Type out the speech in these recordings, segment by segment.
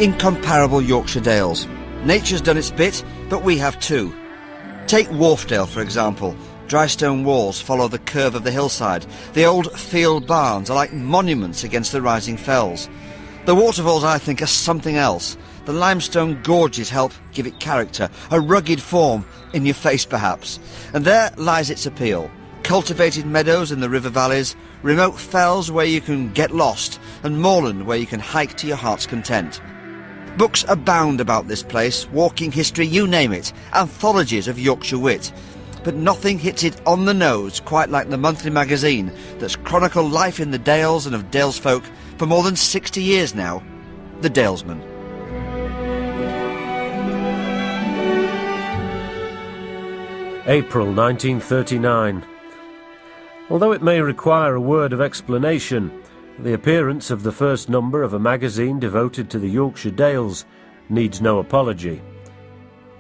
The incomparable Yorkshire Dales. Nature's done its bit, but we have too. Take Wharfdale, for example. Dry stone walls follow the curve of the hillside. The old field barns are like monuments against the rising fells. The waterfalls, I think, are something else. The limestone gorges help give it character, a rugged form, in your face perhaps. And there lies its appeal. Cultivated meadows in the river valleys, remote fells where you can get lost, and moorland where you can hike to your heart's content. Books abound about this place, walking history, you name it, anthologies of Yorkshire wit. But nothing hits it on the nose quite like the monthly magazine that's chronicled life in the Dales and of Dales folk for more than 60 years now, the Dalesman. April 1939. Although it may require a word of explanation, the appearance of the first number of a magazine devoted to the Yorkshire Dales needs no apology.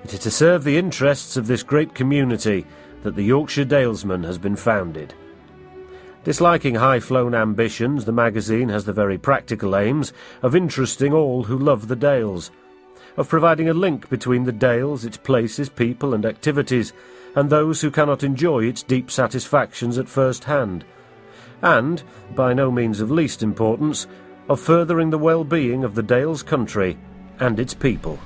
It is to serve the interests of this great community that the Yorkshire Dalesman has been founded. Disliking high-flown ambitions, the magazine has the very practical aims of interesting all who love the Dales, of providing a link between the Dales, its places, people and activities, and those who cannot enjoy its deep satisfactions at first hand, and, by no means of least importance, of furthering the well-being of the Dales country and its people.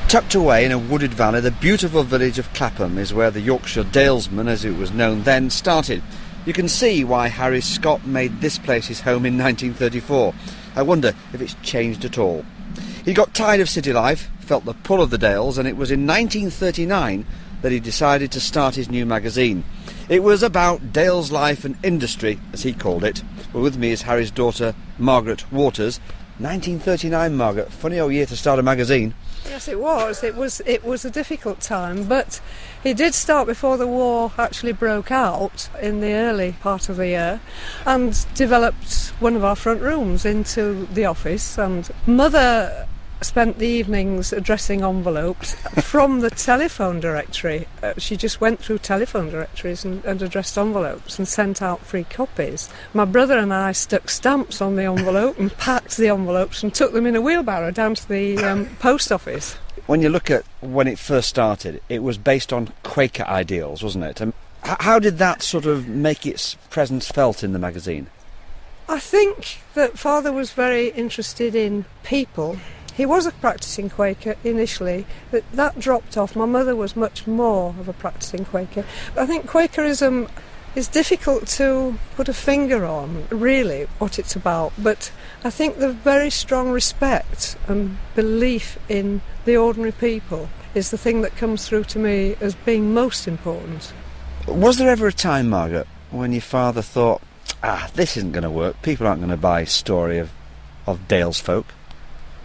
Tucked away in a wooded valley, the beautiful village of Clapham is where the Yorkshire Dalesman, as it was known then, started. You can see why Harry Scott made this place his home in 1934. I wonder if it's changed at all. He got tired of city life, felt the pull of the Dales, and it was in 1939 that he decided to start his new magazine. It was about Dales life and industry, as he called it. Well, with me is Harry's daughter, Margaret Waters. 1939, Margaret. Funny old year to start a magazine. Yes, it was. It was a difficult time, but he did start before the war actually broke out in the early part of the year, and developed one of our front rooms into the office. And Mother spent the evenings addressing envelopes from the telephone directory. She just went through telephone directories and addressed envelopes and sent out free copies. My brother and I stuck stamps on the envelope and packed the envelopes and took them in a wheelbarrow down to the post office. When you look at when it first started, it was based on Quaker ideals, wasn't it? And how did that sort of make its presence felt in the magazine? I think that Father was very interested in people. He was a practising Quaker initially, but that dropped off. My mother was much more of a practising Quaker. I think Quakerism is difficult to put a finger on, really, what it's about, but I think the very strong respect and belief in the ordinary people is the thing that comes through to me as being most important. Was there ever a time, Margaret, when your father thought, this isn't going to work, people aren't going to buy a story of Dales folk?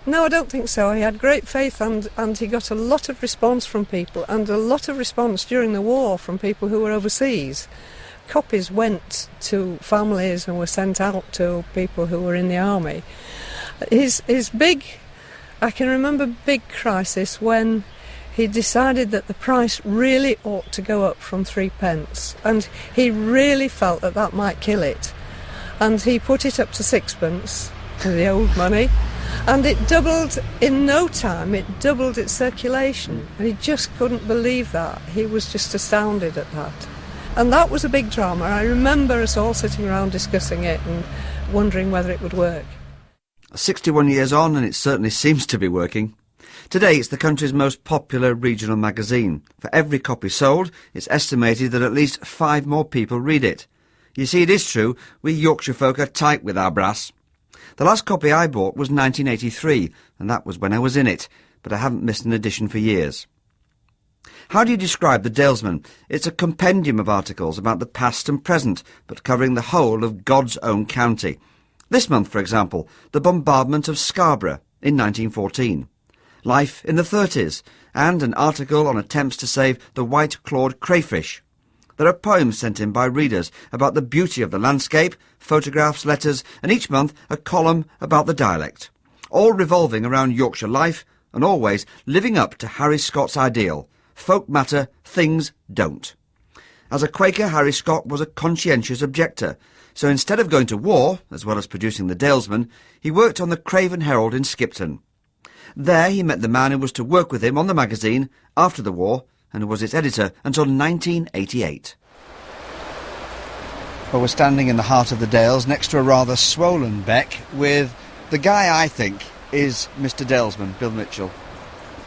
No, I don't think so. He had great faith, and he got a lot of response from people, and a lot of response during the war from people who were overseas. Copies went to families and were sent out to people who were in the army. His big, I can remember big crisis when he decided that the price really ought to go up from 3p, and he really felt that that might kill it. And he put it up to 6p, the old money. And it doubled in no time, it doubled its circulation. And he just couldn't believe that. He was just astounded at that. And that was a big drama. I remember us all sitting around discussing it and wondering whether it would work. 61 years on, and it certainly seems to be working. Today it's the country's most popular regional magazine. For every copy sold, it's estimated that at least 5 more people read it. You see, it is true, we Yorkshire folk are tight with our brass. The last copy I bought was 1983, and that was when I was in it, but I haven't missed an edition for years. How do you describe the Dalesman? It's a compendium of articles about the past and present, but covering the whole of God's own county. This month, for example, the bombardment of Scarborough in 1914, life in the 30s, and an article on attempts to save the white-clawed crayfish. There are poems sent in by readers about the beauty of the landscape, photographs, letters, and each month a column about the dialect, all revolving around Yorkshire life and always living up to Harry Scott's ideal: folk matter, things don't. As a Quaker, Harry Scott was a conscientious objector, so instead of going to war, as well as producing the Dalesman, he worked on the Craven Herald in Skipton. There he met the man who was to work with him on the magazine after the war and who was its editor until 1988. Well, we're standing in the heart of the Dales next to a rather swollen beck with the guy I think is Mr. Dalesman, Bill Mitchell.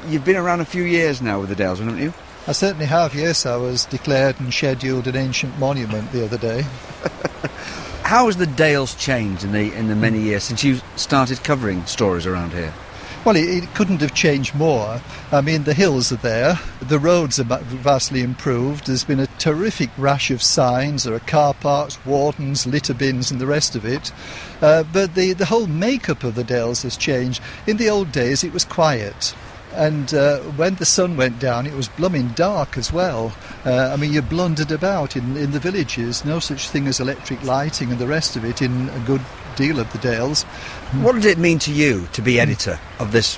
You've been around a few years now with the Dalesman, haven't you? I certainly have, yes. I was declared and scheduled an ancient monument the other day. How has the Dales changed in the many years since you started covering stories around here? Well, it couldn't have changed more. I mean, the hills are there, the roads are vastly improved, there's been a terrific rash of signs, there are car parks, wardens, litter bins and the rest of it. But the whole makeup of the Dales has changed. In the old days it was quiet. And when the sun went down, it was blooming dark as well. I mean, you blundered about in the villages. No such thing as electric lighting and the rest of it in a good deal of the Dales. What did it mean to you to be editor of this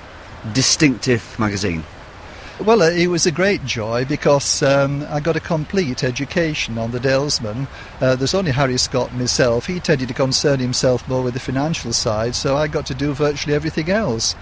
distinctive magazine? Well, it was a great joy because I got a complete education on the Dalesman. There's only Harry Scott and myself. He tended to concern himself more with the financial side, so I got to do virtually everything else.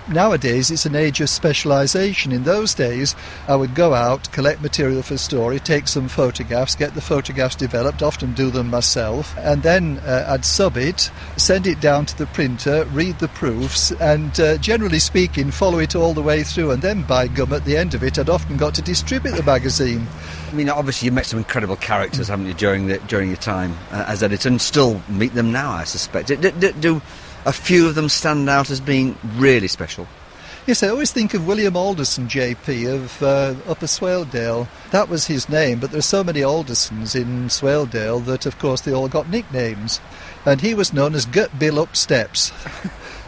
Nowadays it's an age of specialisation. In those days I would go out, collect material for a story, take some photographs, get the photographs developed, often do them myself, and then I'd sub it, send it down to the printer, read the proofs, and generally speaking follow it all the way through, and then by gum at the end of it I'd often got to distribute the magazine. I mean, obviously you met some incredible characters, haven't you, during your time as editor, and still meet them now, I suspect. Do a few of them stand out as being really special? Yes, I always think of William Alderson, JP, of Upper Swaledale. That was his name, but there's so many Aldersons in Swaledale that, of course, they all got nicknames. And he was known as Gut Bill Up Steps.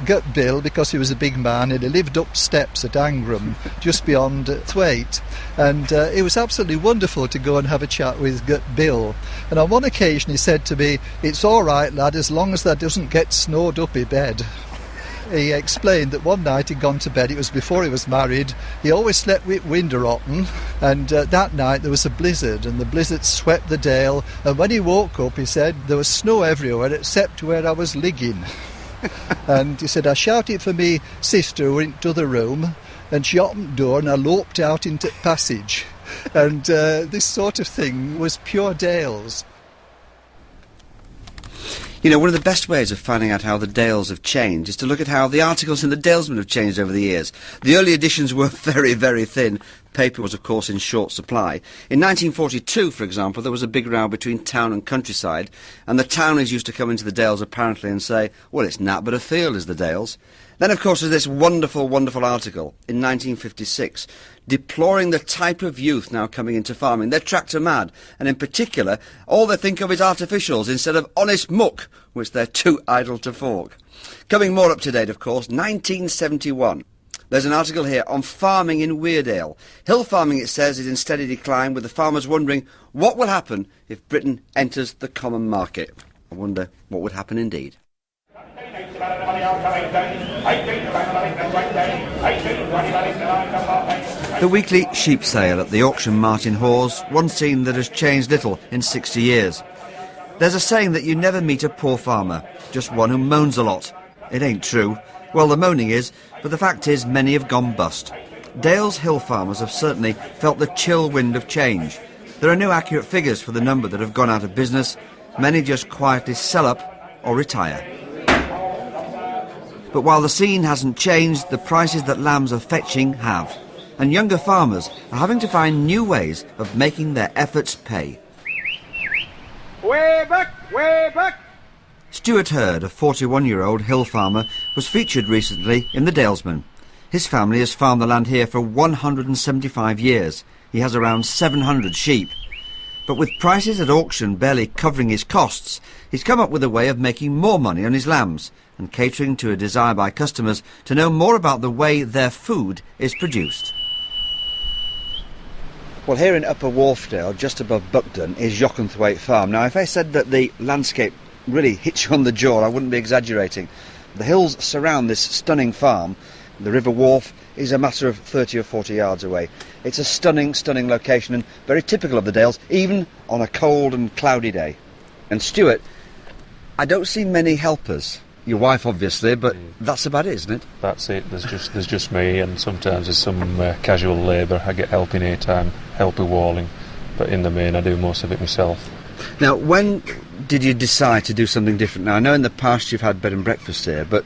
Gut Bill because he was a big man and he lived up steps at Angram, just beyond Thwaite. And it was absolutely wonderful to go and have a chat with Gut Bill. And on one occasion he said to me, "It's all right, lad, as long as that doesn't get snowed up in bed." He explained that one night he'd gone to bed, it was before he was married, he always slept with window open, and that night there was a blizzard, and the blizzard swept the Dale, and when he woke up he said there was snow everywhere except where I was ligging. And he said, I shouted for me sister who went to the room, and she opened the door and I loped out into the passage. And this sort of thing was pure Dales. You know, one of the best ways of finding out how the Dales have changed is to look at how the articles in the Dalesman have changed over the years. The early editions were very, very thin. Paper was, of course, in short supply. In 1942, for example, there was a big row between town and countryside, and the towners used to come into the Dales, apparently, and say, well, it's nat but a field is the Dales. Then, of course, there's this wonderful, wonderful article in 1956 deploring the type of youth now coming into farming. They're tractor mad, and in particular, all they think of is artificials instead of honest muck, which they're too idle to fork. Coming more up to date, of course, 1971. There's an article here on farming in Weardale. Hill farming, it says, is in steady decline, with the farmers wondering what will happen if Britain enters the common market. I wonder what would happen indeed. The weekly sheep sale at the auction mart in Hawes, one scene that has changed little in 60 years. There's a saying that you never meet a poor farmer, just one who moans a lot. It ain't true. Well, the moaning is, but the fact is many have gone bust. Dale's hill farmers have certainly felt the chill wind of change. There are no accurate figures for the number that have gone out of business. Many just quietly sell up or retire. But while the scene hasn't changed, the prices that lambs are fetching have. And younger farmers are having to find new ways of making their efforts pay. Way back! Way back! Stuart Hurd, a 41-year-old hill farmer, was featured recently in the Dalesman. His family has farmed the land here for 175 years. He has around 700 sheep. But with prices at auction barely covering his costs, he's come up with a way of making more money on his lambs and catering to a desire by customers to know more about the way their food is produced. Well, here in Upper Wharfdale, just above Buckden, is Jochenthwaite Farm. Now, if I said that the landscape really hits you on the jaw, I wouldn't be exaggerating. The hills surround this stunning farm, The River Wharf is a matter of 30 or 40 yards away. It's a stunning, stunning location and very typical of the Dales, even on a cold and cloudy day. And Stuart, I don't see many helpers. Your wife, obviously, but that's about it, isn't it? That's it. There's just me, and sometimes there's some casual labour. I get help in time, help with walling, but in the main I do most of it myself. Now, when did you decide to do something different? Now, I know in the past you've had bed and breakfast here, but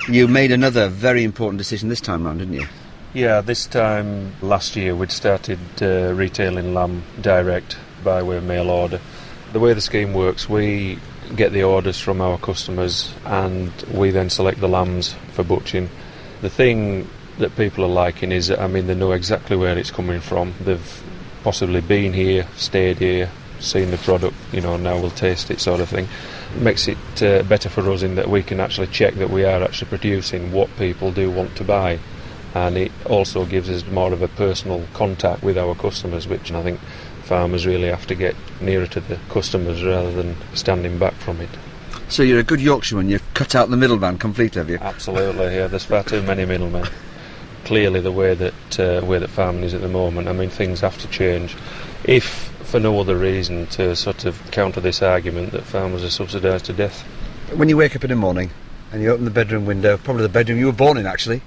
you made another very important decision this time round, didn't you? Yeah, this time last year we'd started retailing lamb direct by way of mail order. The way the scheme works, we get the orders from our customers and we then select the lambs for butchering. The thing that people are liking is that, I mean, they know exactly where it's coming from. They've possibly been here, stayed here, seen the product, now we'll taste it, sort of thing. It makes it better for us in that we can actually check that we are actually producing what people do want to buy, and it also gives us more of a personal contact with our customers, which I think farmers really have to get nearer to the customers rather than standing back from it. So you're a good Yorkshireman, you've cut out the middleman completely, have you? Absolutely, yeah, there's far too many middlemen. Clearly the way that farming is at the moment, I mean, things have to change. If for no other reason to sort of counter this argument that farmers are subsidised to death. When you wake up in the morning and you open the bedroom window, probably the bedroom you were born in actually,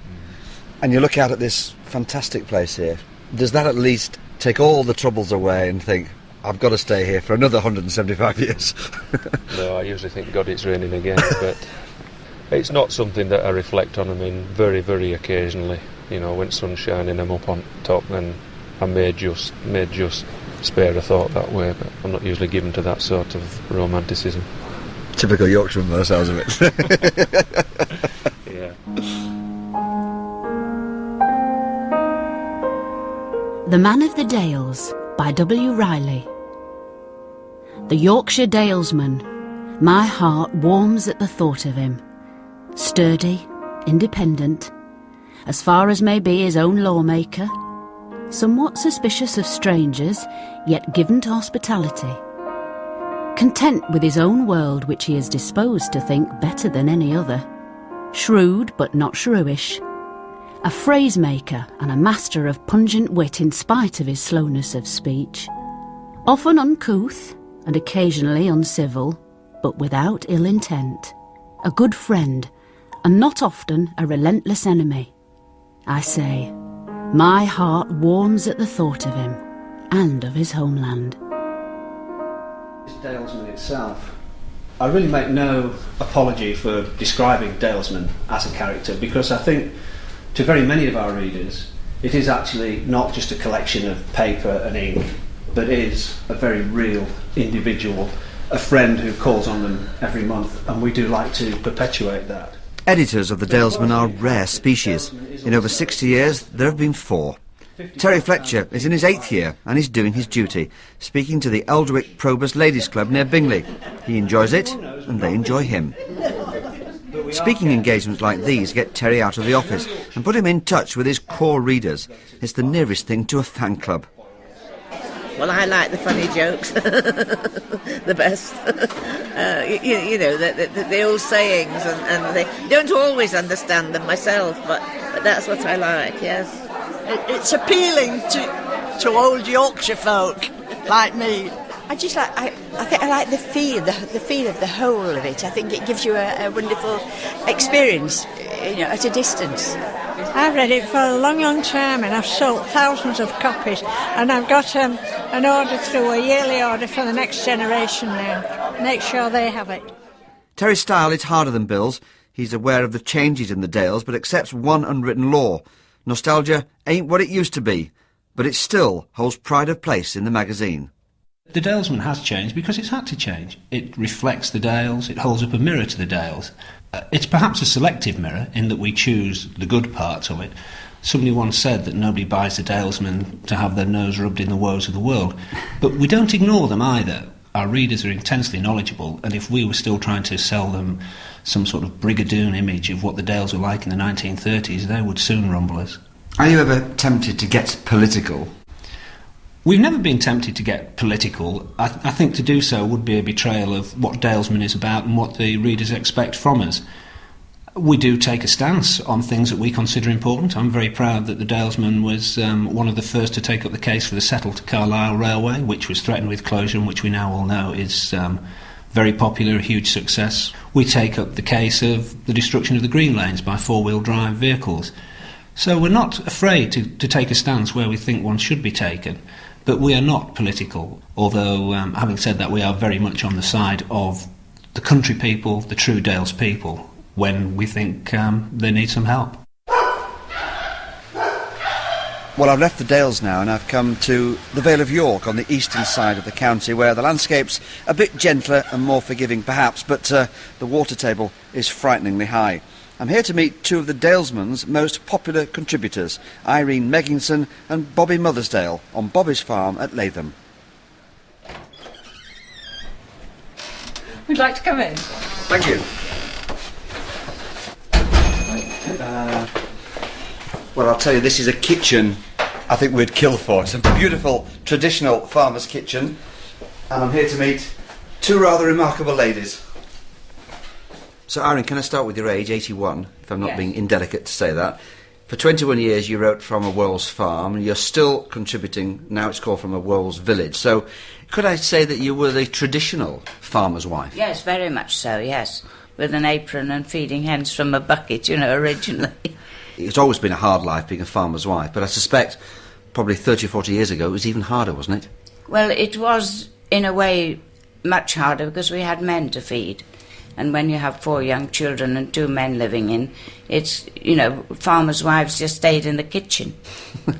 and you look out at this fantastic place here, does that at least take all the troubles away and think, I've got to stay here for another 175 years? No, I usually think, God, it's raining again, but it's not something that I reflect on. I mean, very, very occasionally, when sun's shining, I'm up on top, and I may just spare a thought that way, but I'm not usually given to that sort of romanticism. Typical Yorkshireman, by the sounds of it. Yeah. The Man of the Dales by W. Riley. The Yorkshire Dalesman. My heart warms at the thought of him. Sturdy, independent, as far as may be his own lawmaker, somewhat suspicious of strangers, yet given to hospitality. Content with his own world, which he is disposed to think better than any other. Shrewd but not shrewish. A phrase-maker and a master of pungent wit in spite of his slowness of speech. Often uncouth and occasionally uncivil, but without ill intent. A good friend, and not often a relentless enemy. I say, my heart warms at the thought of him, and of his homeland. Dalesman itself, I really make no apology for describing Dalesman as a character, because I think to very many of our readers it is actually not just a collection of paper and ink, but is a very real individual, a friend who calls on them every month, and we do like to perpetuate that. Editors of the Dalesman are rare species. In over 60 years there have been 4. Terry Fletcher is in his 8th year and is doing his duty, speaking to the Eldwick Probus Ladies Club near Bingley. He enjoys it and they enjoy him. Speaking engagements like these get Terry out of the office and put him in touch with his core readers. It's the nearest thing to a fan club. Well, I like the funny jokes the best. The old sayings, and they don't always understand them myself, but that's what I like, yes. It's appealing to old Yorkshire folk like me. I think I like the feel of the whole of it. I think it gives you a wonderful experience, at a distance. I've read it for a long, long time, and I've sold thousands of copies, and I've got an order through, a yearly order for the next generation now. Make sure they have it. Terry's style is harder than Bill's. He's aware of the changes in the Dales, but accepts one unwritten law. Nostalgia ain't what it used to be, but it still holds pride of place in the magazine. The Dalesman has changed because it's had to change. It reflects the Dales, it holds up a mirror to the Dales. It's perhaps a selective mirror in that we choose the good parts of it. Somebody once said that nobody buys the Dalesman to have their nose rubbed in the woes of the world. But we don't ignore them either. Our readers are intensely knowledgeable, and if we were still trying to sell them some sort of brigadoon image of what the Dales were like in the 1930s, they would soon rumble us. Are you ever tempted to get political? We've never been tempted to get political. I think to do so would be a betrayal of what Dalesman is about and what the readers expect from us. We do take a stance on things that we consider important. I'm very proud that the Dalesman was one of the first to take up the case for the Settle to Carlisle Railway, which was threatened with closure and which we now all know is very popular, a huge success. We take up the case of the destruction of the green lanes by four-wheel drive vehicles. So we're not afraid to take a stance where we think one should be taken, but we are not political, although having said that, we are very much on the side of the country people, the true Dales people, when we think they need some help. Well, I've left the Dales now and I've come to the Vale of York on the eastern side of the county, where the landscape's a bit gentler and more forgiving perhaps, but the water table is frighteningly high. I'm here to meet two of the Dalesman's most popular contributors, Irene Megginson and Bobby Mothersdale, on Bobby's farm at Latham. We'd like to come in. Thank you. Well, I'll tell you, this is a kitchen I think we'd kill for. It's a beautiful, traditional farmer's kitchen, and I'm here to meet two rather remarkable ladies. So, Irene, can I start with your age, 81, if I'm not Yes. being indelicate to say that? For 21 years you wrote from a Wells farm, and you're still contributing, now it's called From a Wells Village. So, could I say that you were the traditional farmer's wife? Yes, very much so, yes. With an apron and feeding hens from a bucket, originally. It's always been a hard life being a farmer's wife, but I suspect probably 30 or 40 years ago it was even harder, wasn't it? Well, it was, in a way, much harder because we had men to feed. And when you have 4 young children and 2 men living in, it's, farmers' wives just stayed in the kitchen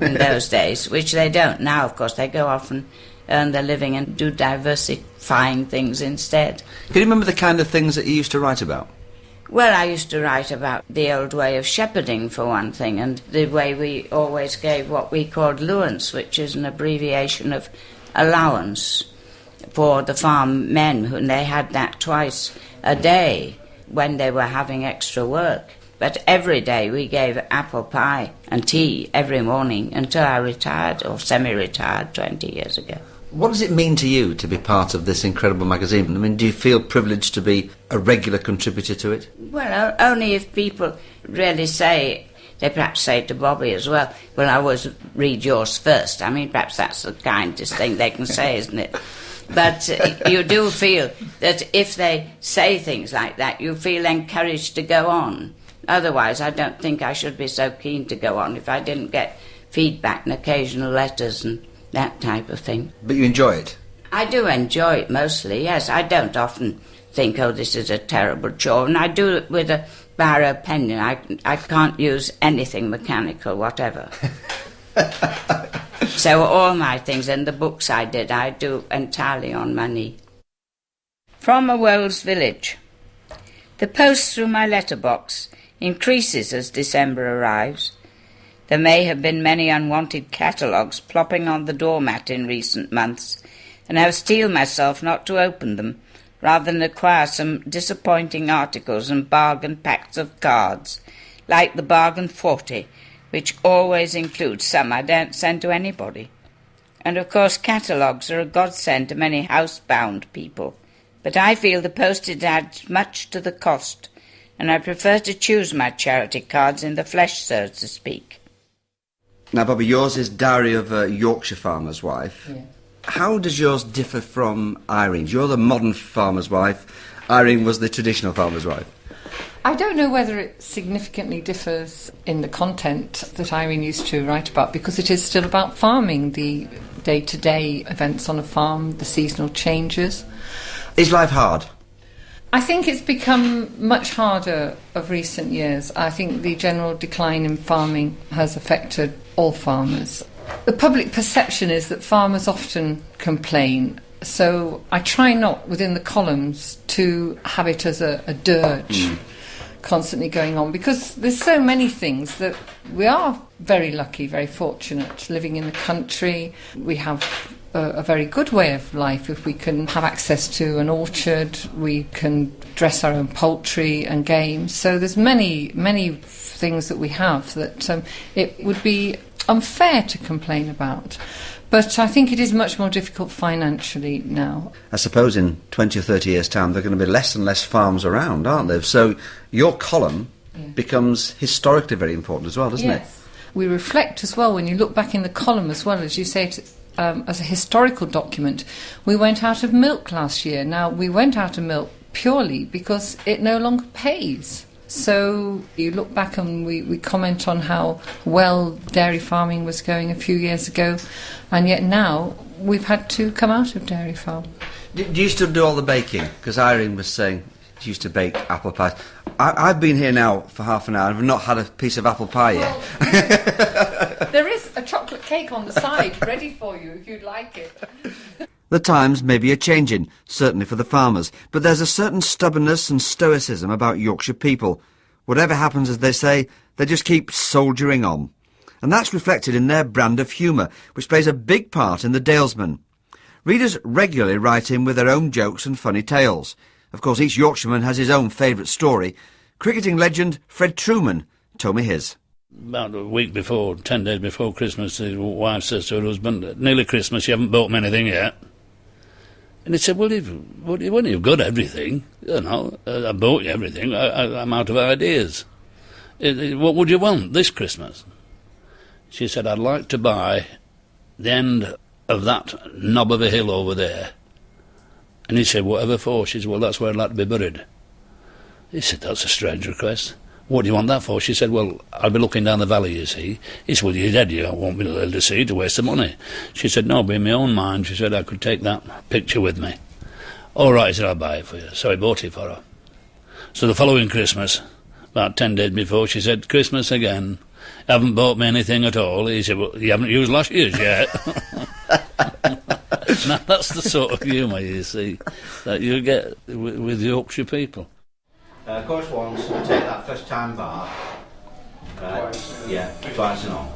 in those days, which they don't. Now, of course, they go off and earn their living and do diversifying things instead. Can you remember the kind of things that you used to write about? Well, I used to write about the old way of shepherding, for one thing, and the way we always gave what we called luance, which is an abbreviation of allowance for the farm men, and they had that twice a day when they were having extra work. But every day we gave apple pie and tea every morning until I retired, or semi-retired, 20 years ago. What does it mean to you to be part of this incredible magazine? I mean, do you feel privileged to be a regular contributor to it? Well, only if people really say, they perhaps say to Bobby as well, well, I always read yours first. I mean, perhaps that's the kindest thing they can say, isn't it? But you do feel that if they say things like that, you feel encouraged to go on. Otherwise, I don't think I should be so keen to go on if I didn't get feedback and occasional letters and that type of thing. But you enjoy it? I do enjoy it mostly, yes. I don't often think, oh, this is a terrible chore. And I do it with a Barrow pen. I can't use anything mechanical, whatever. So all my things and the books I do entirely on money. From a Wells Village. The post through my letterbox increases as December arrives. There may have been many unwanted catalogues plopping on the doormat in recent months, and I have steeled myself not to open them, rather than acquire some disappointing articles and bargain packs of cards, like the bargain 40, which always includes some I don't send to anybody. And of course catalogues are a godsend to many housebound people, but I feel the postage adds much to the cost, and I prefer to choose my charity cards in the flesh, so to speak. Now, Bobby, yours is Diary of a Yorkshire Farmer's Wife. Yeah. How does yours differ from Irene's? You're the modern farmer's wife. Irene was the traditional farmer's wife. I don't know whether it significantly differs in the content that Irene used to write about, because it is still about farming, the day-to-day events on a farm, the seasonal changes. Is life hard? I think it's become much harder of recent years. I think the general decline in farming has affected all farmers. The public perception is that farmers often complain, so I try not, within the columns, to have it as a dirge constantly going on, because there's so many things that we are very lucky, very fortunate, living in the country. We have a very good way of life. If we can have access to an orchard, we can dress our own poultry and game. So there's many things that we have that it would be unfair to complain about. But I think it is much more difficult financially now. I suppose in 20 or 30 years' time there are going to be less and less farms around, aren't there? So your column becomes historically very important as well, doesn't it? We reflect as well, when you look back in the column as well, as you say, as a historical document. We went out of milk last year. Now, we went out of milk purely because it no longer pays. So you look back and we comment on how well dairy farming was going a few years ago, and yet now we've had to come out of dairy farm. Do you still do all the baking? Because Irene was saying she used to bake apple pies. I've been here now for half an hour and I've not had a piece of apple pie yet. There is a chocolate cake on the side ready for you if you'd like it. The times may be a-changing, certainly for the farmers, but there's a certain stubbornness and stoicism about Yorkshire people. Whatever happens, as they say, they just keep soldiering on. And that's reflected in their brand of humour, which plays a big part in the Dalesman. Readers regularly write in with their own jokes and funny tales. Of course, each Yorkshireman has his own favourite story. Cricketing legend Fred Truman told me his. About a week before, 10 days before Christmas, his wife says to her husband, "Nearly Christmas, you haven't bought me anything yet." And he said, well, you've got everything, you know, I bought you everything, I'm out of ideas. What would you want this Christmas? She said, I'd like to buy the end of that knob of a hill over there. And he said, whatever for? She said, well, that's where I'd like to be buried. He said, that's a strange request. What do you want that for? She said, well, I'll be looking down the valley, you see. He said, well, you're dead, you won't be able to see to waste the money. She said, no, but in my own mind, she said, I could take that picture with me. All right, he said, I'll buy it for you. So he bought it for her. So the following Christmas, about 10 days before, she said, Christmas again, haven't bought me anything at all. He said, well, you haven't used last year's yet. Now, that's the sort of humour, you see, that you get with Yorkshire people. Of course, once we take that first time bar, twice and all.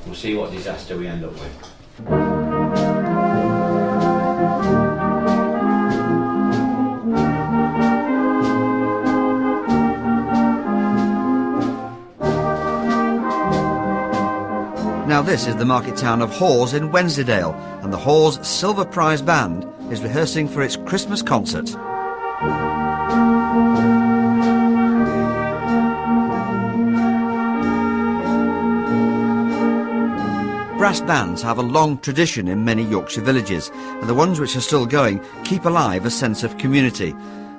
We'll see what disaster we end up with. Now this is the market town of Hawes in Wensleydale, and the Hawes Silver Prize Band is rehearsing for its Christmas concert. Brass bands have a long tradition in many Yorkshire villages, and the ones which are still going keep alive a sense of community.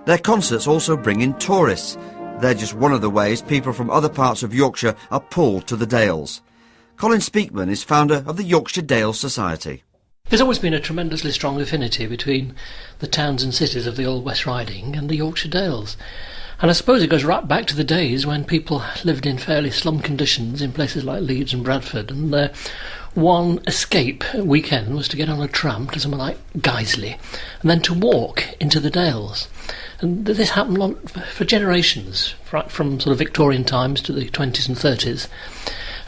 Their concerts also bring in tourists. They're just one of the ways people from other parts of Yorkshire are pulled to the Dales. Colin Speakman is founder of the Yorkshire Dales Society. There's always been a tremendously strong affinity between the towns and cities of the Old West Riding and the Yorkshire Dales. And I suppose it goes right back to the days when people lived in fairly slum conditions in places like Leeds and Bradford, and their one escape weekend was to get on a tram to somewhere like Guiseley and then to walk into the Dales. And this happened for generations, from sort of Victorian times to the 20s and 30s.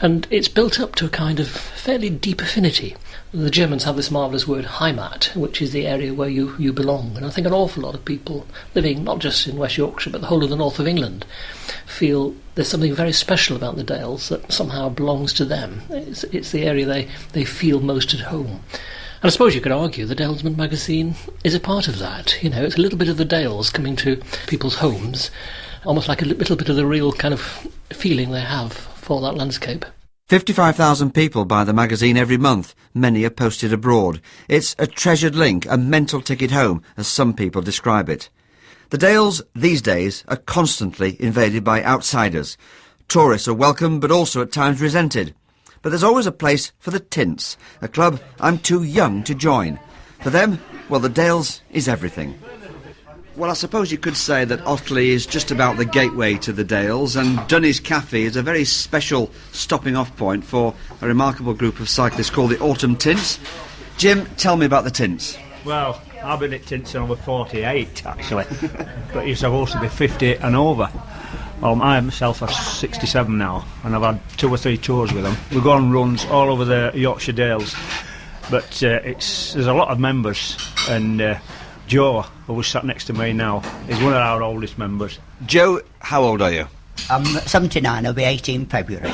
And it's built up to a kind of fairly deep affinity. The Germans have this marvellous word Heimat, which is the area where you belong. And I think an awful lot of people living not just in West Yorkshire but the whole of the north of England feel there's something very special about the Dales that somehow belongs to them. It's the area they feel most at home. And I suppose you could argue the Dalesman magazine is a part of that. You know, it's a little bit of the Dales coming to people's homes, almost like a little bit of the real kind of feeling they have for that landscape. 55,000 people buy the magazine every month. Many are posted abroad. It's a treasured link, a mental ticket home, as some people describe it. The Dales, these days, are constantly invaded by outsiders. Tourists are welcome, but also at times resented. But there's always a place for the Tints, a club I'm too young to join. For them, well, the Dales is everything. Well, I suppose you could say that Otley is just about the gateway to the Dales, and Dunny's Cafe is a very special stopping-off point for a remarkable group of cyclists called the Autumn Tints. Jim, tell me about the Tints. Well, I've been at Tints since I was 48, actually, but you're supposed to be 50 and over. Well, I myself are 67 now, and I've had 2 or 3 tours with them. We go on runs all over the Yorkshire Dales, but there's a lot of members, and Joe, who's sat next to me now, is one of our oldest members. Joe, how old are you? I'm 79, I'll be 80 in February.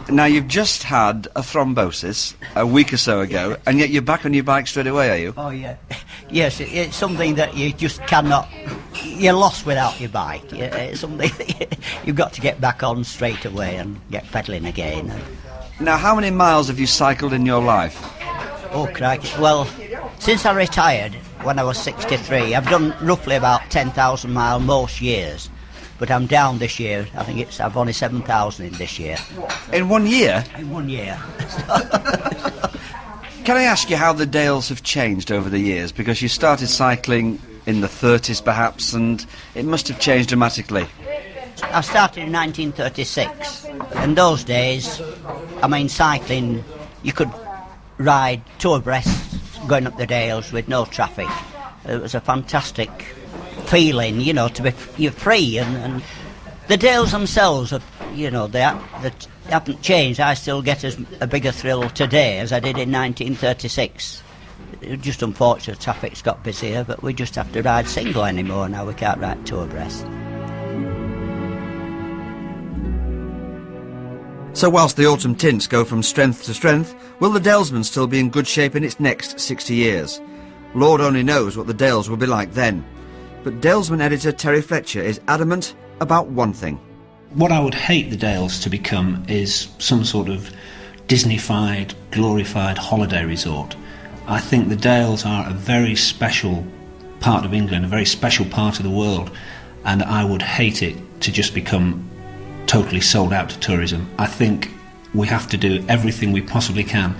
Now, you've just had a thrombosis a week or so ago, and yet you're back on your bike straight away, are you? Oh, yeah. Yes, it's something that you just cannot... you're lost without your bike. It's something you've got to get back on straight away and get pedalling again. Now, how many miles have you cycled in your life? Oh, crikey. Well, since I retired when I was 63, I've done roughly about 10,000 miles most years. But I'm down this year. I think I've only 7,000 in this year. In 1 year? In 1 year. Can I ask you how the Dales have changed over the years? Because you started cycling in the 30s perhaps, and it must have changed dramatically. I started in 1936. In those days, I mean, cycling, you could ride two abreast going up the Dales with no traffic. It was a fantastic feeling, you know, to be you're free, and the Dales themselves are, you know, they haven't changed. I still get a bigger thrill today as I did in 1936. It's just unfortunate traffic's got busier, but we just have to ride single anymore now. We can't ride two abreast. So whilst the Autumn Tints go from strength to strength, will the Dalesman still be in good shape in its next 60 years? Lord only knows what the Dales will be like then. But Dalesman editor Terry Fletcher is adamant about one thing. What I would hate the Dales to become is some sort of Disney-fied, glorified holiday resort. I think the Dales are a very special part of England, a very special part of the world, and I would hate it to just become totally sold out to tourism. I think we have to do everything we possibly can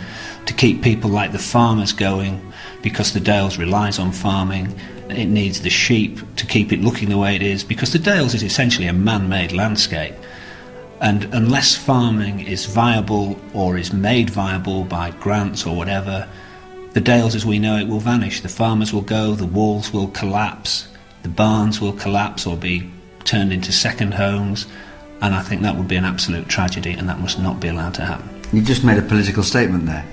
to keep people like the farmers going, because the Dales relies on farming. It needs the sheep to keep it looking the way it is, because the Dales is essentially a man-made landscape. And unless farming is viable or is made viable by grants or whatever, the Dales as we know it will vanish. The farmers will go, the walls will collapse, the barns will collapse or be turned into second homes, and I think that would be an absolute tragedy, and that must not be allowed to happen. You just made a political statement there.